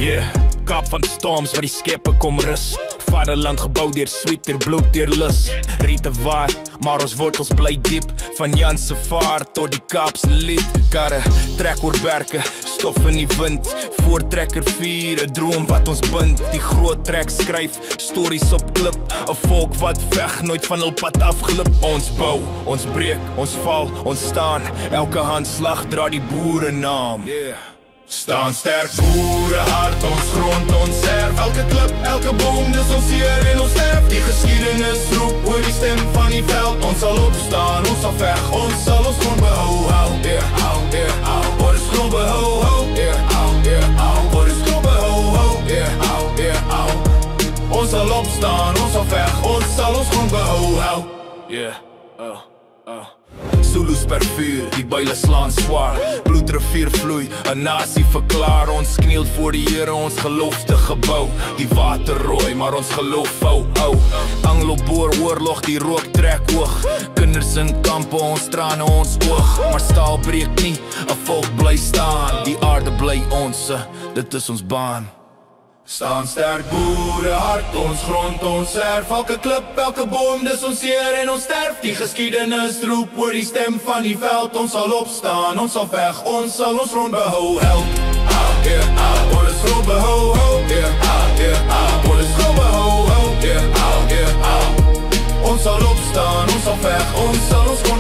Yeah, Kaap van storms waar die skepe kom rus. Vaderland gebou deur sweet, deur bloed, deur lus. Riete waar, maar ons wortels bly diep. Van Jan se vaart tot die Kaapse lied. Karre trek oor berke, stof in die wind. Voortrekker vier, 'n droom wat ons bind. Die groot trek skryf, stories op klip. 'n volk wat veg, nooit van hul pad afglip. Ons bou, ons breek, ons val, ons staan. Elke handslag dra die boere naam. Staan sterk boere, hart ons grond, ons erf. Elke klip, elke boom, dis ons hier en ons sterf. Die geschiedenis roep oor die stem van die veld. Ons sal opstaan, ons sal veg, ons sal ons grond behou. Word ons grond behou, word ons grond behou. Ons sal opstaan, ons sal veg, ons sal ons grond behou. Zulus per vuur, die byle slaan zwaar. Bloedrivier vloei, 'n nasie verklaar. Ons kniel voor die Here, ons gelofte gebou. Die water rooi, maar ons geloof hou. Anglo-boer oorlog, die rook trek hoog. Kinders in kampe, ons trane ons oog. Maar staal breek nie, 'n volk bly staan. Die aarde bly ons, dit is ons baan. Staan sterk boere, hart ons grond, ons erf. Elke klip, elke boom, dis ons hier en ons sterf. Die geschiedenis roep oor die stem van die veld. Ons sal opstaan, ons sal veg, ons sal ons grond behou. Help, word ons grond behou. Word ons grond behou. Ons sal opstaan, ons sal veg, ons sal ons grond